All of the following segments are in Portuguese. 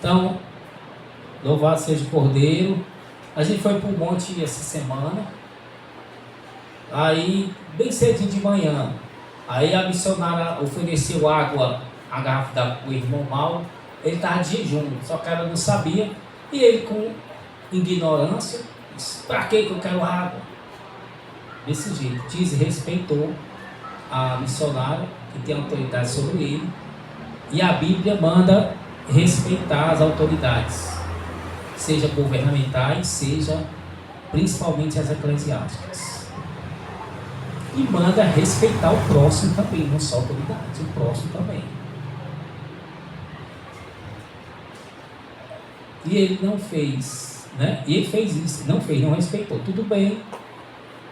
Então, louvado seja o Cordeiro. A gente foi para o monte essa semana. Aí, bem cedinho de manhã, aí a missionária ofereceu água, a garrafa d'água para o irmão Mauro. Ele estava de jejum, só que ela não sabia. E ele, com ignorância, disse: para que eu quero água? Desse jeito, desrespeitou a missionária, que tem autoridade sobre ele. E a Bíblia manda respeitar as autoridades, seja governamentais, seja principalmente as eclesiásticas. E manda respeitar o próximo também, não só a autoridade, o próximo também. E ele não fez, né? E ele fez isso, não fez, não respeitou, tudo bem.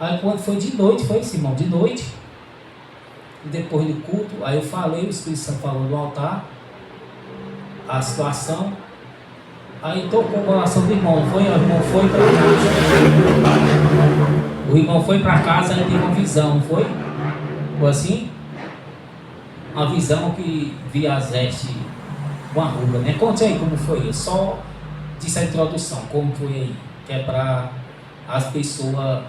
Aí quando foi de noite, foi esse irmão, de noite, e depois do culto, aí eu falei, o Espírito Santo falou no altar, a situação, aí tocou o coração do irmão, o irmão foi para casa, o irmão foi para casa e teve uma visão, não foi? Foi assim? Uma visão que via as vestes com a ruga, né? Conte aí como foi, só disse a introdução, como foi aí, que é para as pessoas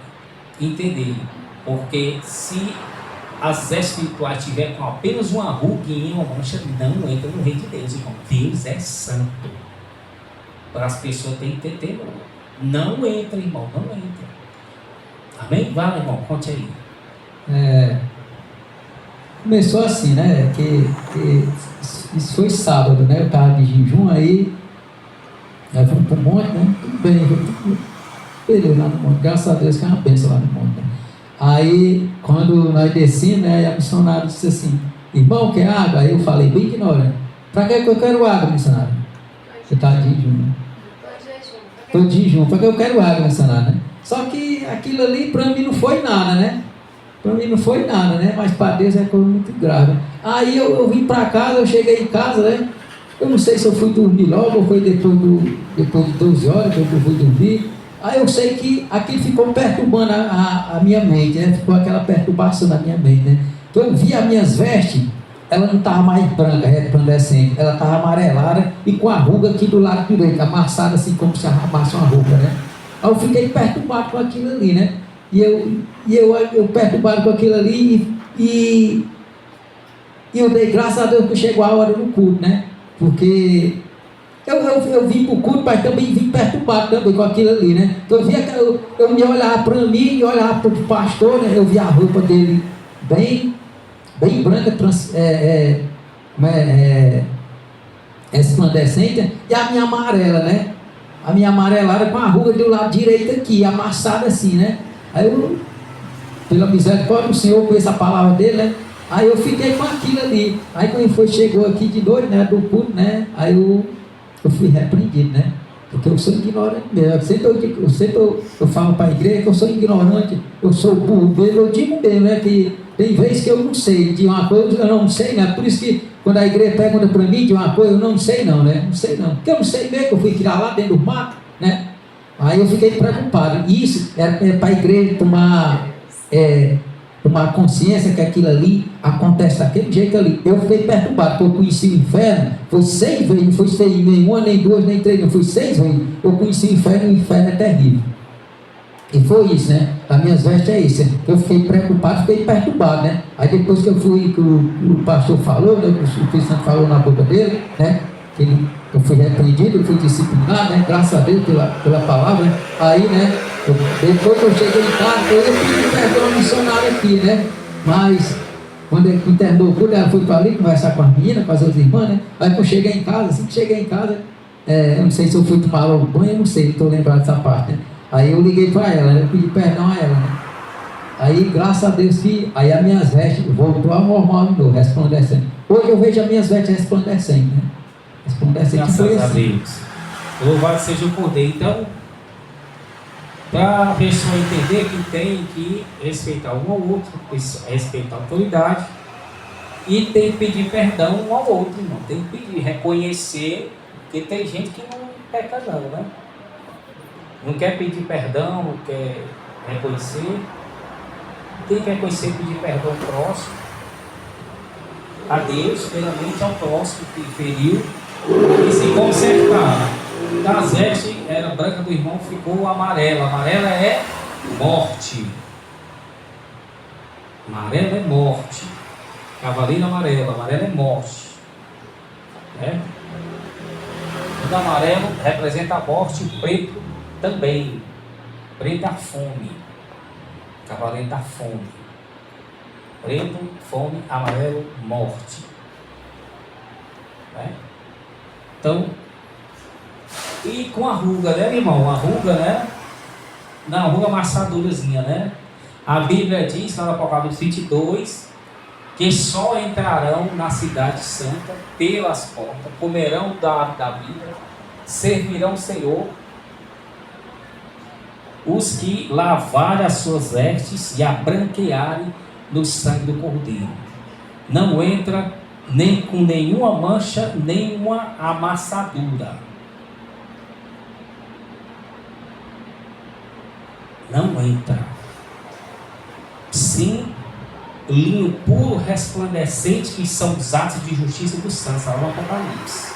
entenderem, porque se as vestes espirituais tiver com apenas uma ruguinha, uma mancha, não entra no reino de Deus, irmão. Deus é santo. Para as pessoas tem que ter temor. Não entra, irmão, não entra. Amém? Vai, irmão, conte aí. Começou assim, né? Que isso foi sábado, né? Eu estava de jejum, aí fomos para o monte, né? Tudo bem, beleza lá no monte. Graças a Deus que é uma bênção lá no monte, né? Aí, quando nós descemos, né, a missionária disse assim: irmão, quer água? Aí eu falei, bem ignorante: para que eu quero água, missionária? Você está de jejum, né? Estou de jejum, para que eu quero água, missionária, né? Só que aquilo ali para mim não foi nada, né? Para mim não foi nada, né? Mas para Deus é coisa muito grave. Aí eu vim para casa, eu cheguei em casa, né? Eu não sei se eu fui dormir logo ou foi depois de 12 horas que eu fui dormir. Aí eu sei que aquilo ficou perturbando a minha mente, né? Ficou aquela perturbação na minha mente, né? Então eu vi as minhas vestes, ela não estava mais branca, resplandecente, ela estava amarelada e com a ruga aqui do lado direito, amassada assim como se amassa uma ruga, né? Aí eu fiquei perturbado com aquilo ali, né? E eu perturbado com aquilo ali e eu dei graças a Deus que chegou a hora do culto, né? Porque eu vim para o culto, mas também vim perturbado também com aquilo ali, né? Eu via que eu me olhava para mim e olhava para o pastor, né? Eu via a roupa dele bem branca, resplandecente, e a minha amarela, né? A minha amarelada com a ruga do lado direito aqui, amassada assim, né? Aí eu, pela misericórdia do Senhor, com essa palavra dele, né? Aí eu fiquei com aquilo ali. Aí quando chegou aqui de noite, né? Do culto, né? Aí eu fui repreendido, né? Porque eu sou ignorante mesmo. Eu falo para a igreja que eu sou ignorante, eu sou burro mesmo, eu digo mesmo, né? Que tem vezes que eu não sei de uma coisa, eu não sei, né? Por isso que quando a igreja pergunta para mim de uma coisa, eu não sei não, né? Não sei não. Porque eu não sei mesmo, que eu fui criar lá dentro do mato, né? Aí eu fiquei preocupado. Isso é para a igreja tomar consciência que aquilo ali acontece daquele jeito ali. Eu fiquei perturbado, porque eu conheci o inferno, foi 6 vezes, não foi 6, nem uma, nem 2, nem 3, não foi 6 vezes. Eu conheci o inferno é terrível. E foi isso, né? As minhas vestes é isso. Eu fiquei preocupado, fiquei perturbado, né? Aí depois que eu fui, que o pastor falou, né? O Espírito Santo falou na boca dele, né? Eu fui repreendido, eu fui disciplinado, né? Graças a Deus pela palavra, né? Aí, né? Depois que eu cheguei em casa, eu pedi perdão ao missionário aqui, né? Mas quando ele internou o culto, ela foi para ali conversar com as meninas, com as outras irmãs, né? Aí que eu cheguei em casa, assim que cheguei em casa, eu não sei se eu fui tomar logo banho, eu não sei, não estou lembrado dessa parte, né? Aí eu liguei para ela, eu pedi perdão a ela, né? Aí, graças a Deus que aí as minhas vestes voltou ao normal de novo, resplandecendo. Hoje eu vejo as minhas vestes resplandecendo, né? Resplandecendo, foi assim. Deus. Louvado seja o poder. Então, para a pessoa entender que tem que respeitar um ao outro, respeitar a autoridade e tem que pedir perdão um ao outro, irmão. Tem que pedir, reconhecer, porque tem gente que não peca não, né? Não quer pedir perdão, não quer reconhecer. Tem que reconhecer, pedir perdão ao próximo, a Deus, primeiramente ao próximo que feriu, e se consertar. as vestes era branca do irmão, ficou amarela. Amarela é morte. Amarela é morte. Cavaleiro amarelo, amarelo é morte. Né? O amarelo representa a morte, o preto também. Preto é a fome. Cavaleiro da fome. Preto, fome, amarelo, morte. Né? Então, e com a ruga, né, irmão? A ruga, né? Não, a ruga amassadurazinha, né? A Bíblia diz, lá no Apocalipse 22, que só entrarão na cidade santa pelas portas, comerão da árvore da vida, servirão o Senhor, os que lavarem as suas vestes e a branquearem no sangue do Cordeiro. Não entra nem com nenhuma mancha, nenhuma amassadura. Não entra. Sim, linho puro, resplandecente, que são os atos de justiça dos santos, lá no Apocalipse.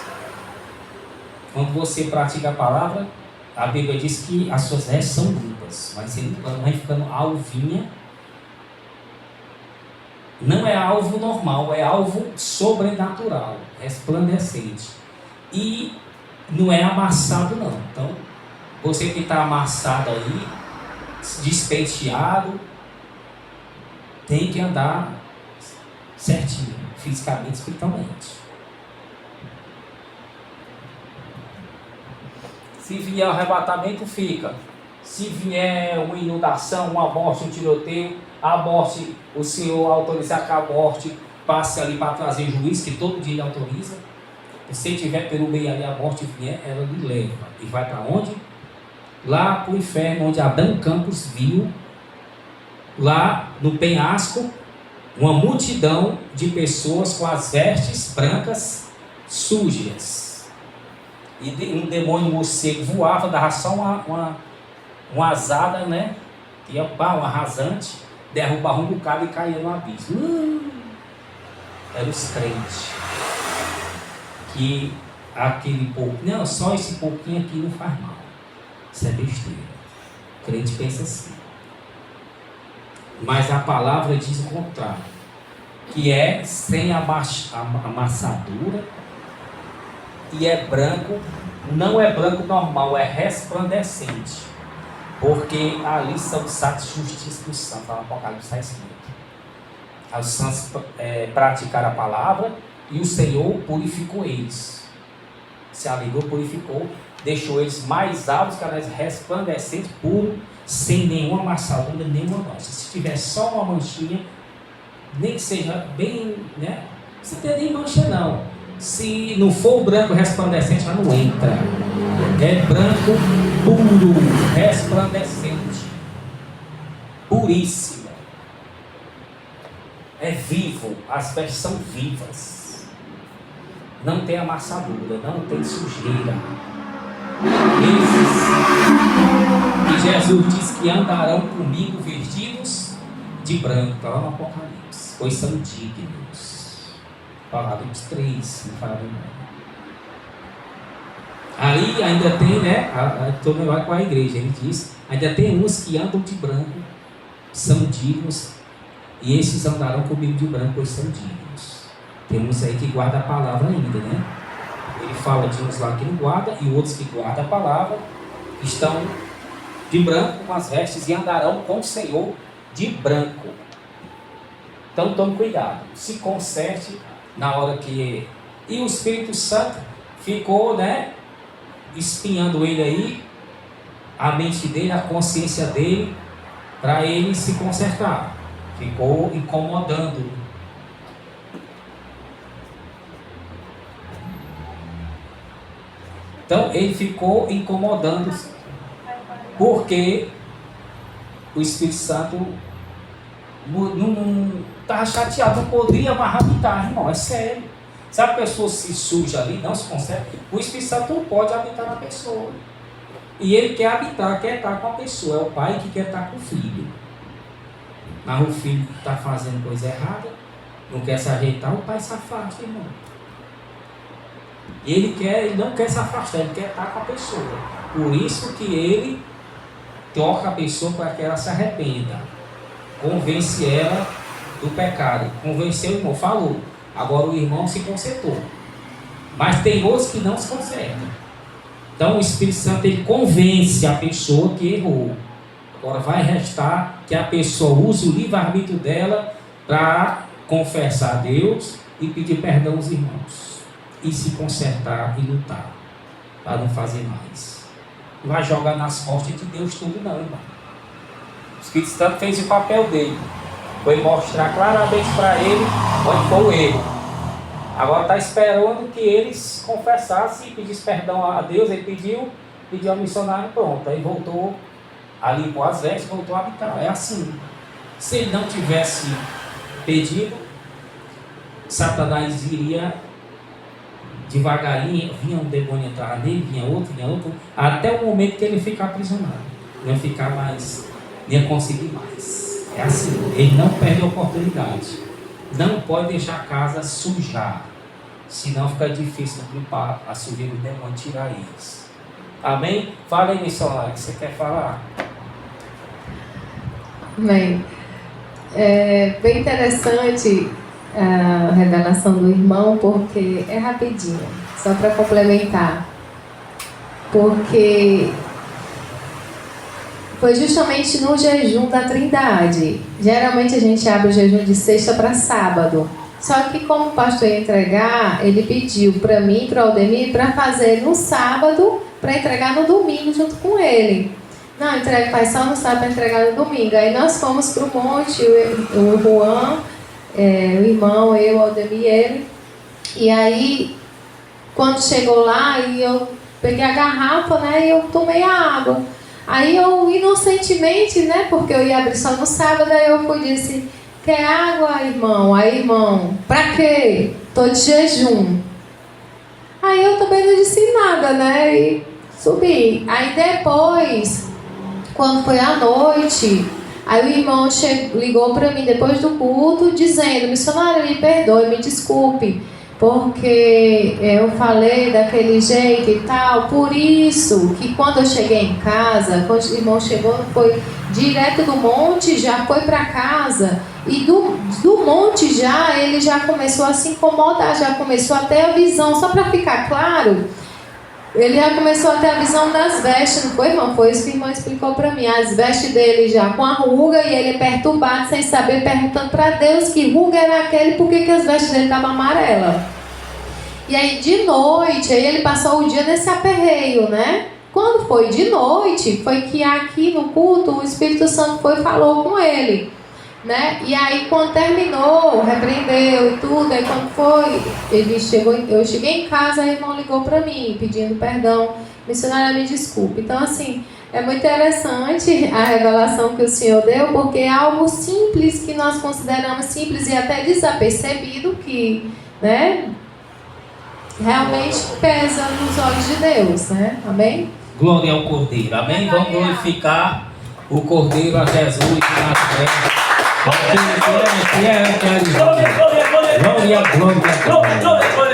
Quando você pratica a palavra, a Bíblia diz que as suas vestes são limpas, vai ser limpando, vai ficando alvinha. Não é alvo normal, é alvo sobrenatural, resplandecente. E não é amassado não. Então, você que está amassado aí, despenteado, tem que andar certinho, fisicamente, espiritualmente. Se vier o arrebatamento, fica. Se vier uma inundação, uma morte, um tiroteio, a morte, o Senhor autorizar que a morte passe ali para trazer juízo, que todo dia ele autoriza. E se tiver pelo meio ali a morte vier, ela lhe leva. E vai para onde? Lá para o inferno, onde Adão Campos viu, lá no penhasco, uma multidão de pessoas com as vestes brancas sujas. E um demônio morcego voava, dava só uma asada, né? Ia para um arrasante, derrubava um bocado e caía no abismo. Eram os crentes. Que aquele pouquinho, não, só esse pouquinho aqui não faz mal. Isso é besteira. O crente pensa assim. Mas a palavra diz o contrário, que é sem amassadura e é branco, não é branco normal, é resplandecente, porque ali são os atos de justiça dos santos, lá no Apocalipse está escrito. Os santos praticaram a palavra e o Senhor purificou eles, se alegrou, purificou, deixou eles mais altos, resplandecentes, puros, sem nenhuma amassadura, nenhuma mancha. Se tiver só uma manchinha, nem que seja bem, né? Se tem nem mancha não. Se não for branco resplandecente, já não entra. É branco puro, resplandecente, puríssimo. É vivo, as vestes são vivas. Não tem amassadura, não tem sujeira. Esses que Jesus diz que andarão comigo vestidos de branco, está lá no Apocalipse, pois são dignos. Palavras 3, não fala nada. Aí ainda tem, né? Estou melhor com a igreja, ele diz, ainda tem uns que andam de branco, são dignos, e esses andarão comigo de branco, pois são dignos. Tem uns aí que guardam a palavra ainda, né? Ele fala de uns lá que não guardam e outros que guardam a palavra, estão de branco com as vestes e andarão com o Senhor de branco. Então tome cuidado, se conserte na hora que... E o Espírito Santo ficou, né, espinhando ele aí, a mente dele, a consciência dele, para ele se consertar. Ficou incomodando. Então ele ficou incomodando, porque o Espírito Santo não estava chateado, não poderia mais habitar, irmão, é sério. Se a pessoa se suja ali, não se consegue, o Espírito Santo não pode habitar na pessoa. E ele quer habitar, quer estar com a pessoa, é o pai que quer estar com o filho. Mas o filho está fazendo coisa errada, não quer se ajeitar, o pai se afasta, irmão. Ele não quer se afastar, ele quer estar com a pessoa. Por isso que ele toca a pessoa para que ela se arrependa. Convence ela do pecado. Convenceu o irmão, falou. Agora o irmão se consertou. Mas tem outros que não se consertam. Então o Espírito Santo ele convence a pessoa que errou. Agora vai restar que a pessoa use o livre-arbítrio dela para confessar a Deus e pedir perdão aos irmãos. E se consertar e lutar para não fazer mais. Não vai jogar nas costas de Deus tudo não, irmão. O Espírito Santo fez o papel dele. Foi mostrar claramente para ele onde foi o erro. Agora está esperando que eles confessassem e pedissem perdão a Deus. Ele pediu ao missionário, pronto. Aí voltou a limpar as vestes, voltou a habitar. É assim. Se ele não tivesse pedido, Satanás iria devagarinho, vinha um demônio entrar nele, vinha outro, até o momento que ele ficar aprisionado. Não ia ficar mais, não ia conseguir mais. É assim, ele não perde a oportunidade. Não pode deixar a casa sujar, senão fica difícil limpar a sujeira do demônio, tirar eles. Amém? Fala aí, missionário, que você quer falar? Amém. É bem interessante a revelação do irmão, porque é rapidinho, só para complementar. Porque foi justamente no jejum da Trindade. Geralmente a gente abre o jejum de sexta para sábado. Só que como o pastor ia entregar, ele pediu para mim e para o Aldemir para fazer no sábado, para entregar no domingo junto com ele. Não, entrega, faz só no sábado para entregar no domingo. Aí nós fomos para o monte, o Juan, o irmão, eu, o Aldemir e ele. E aí, quando chegou lá, eu peguei a garrafa, né, e eu tomei a água. Aí eu, inocentemente, né, porque eu ia abrir só no sábado, aí eu fui e disse, quer água, irmão? Aí, irmão, pra quê? Tô de jejum. Aí eu também não disse nada, né, e subi. Aí depois, quando foi à noite, aí o irmão ligou para mim depois do culto, dizendo, missionário, me perdoe, me desculpe, porque eu falei daquele jeito e tal. Por isso que quando eu cheguei em casa, quando o irmão chegou, foi direto do monte, já foi para casa, e do monte já, ele já começou a se incomodar, já começou a ter a visão, só para ficar claro, ele já começou a ter a visão das vestes, não foi, irmão? Foi isso que o irmão explicou para mim. As vestes dele já com a ruga e ele perturbado, sem saber, perguntando para Deus que ruga era aquele, por que as vestes dele estavam amarelas. E aí de noite, aí ele passou o dia nesse aperreio, né? Quando foi de noite, foi que aqui no culto o Espírito Santo foi e falou com ele, né? E aí quando terminou, repreendeu e tudo, aí quando foi, ele chegou, eu cheguei em casa, aí o irmão ligou para mim, pedindo perdão, missionária, me desculpe. Então assim, é muito interessante a revelação que o Senhor deu, porque é algo simples, que nós consideramos simples e até desapercebido, que, né, realmente pesa nos olhos de Deus, né? Amém? Glória ao Cordeiro, amém? Vamos glorificar o Cordeiro a Jesus na terra. Glória, glória, glória.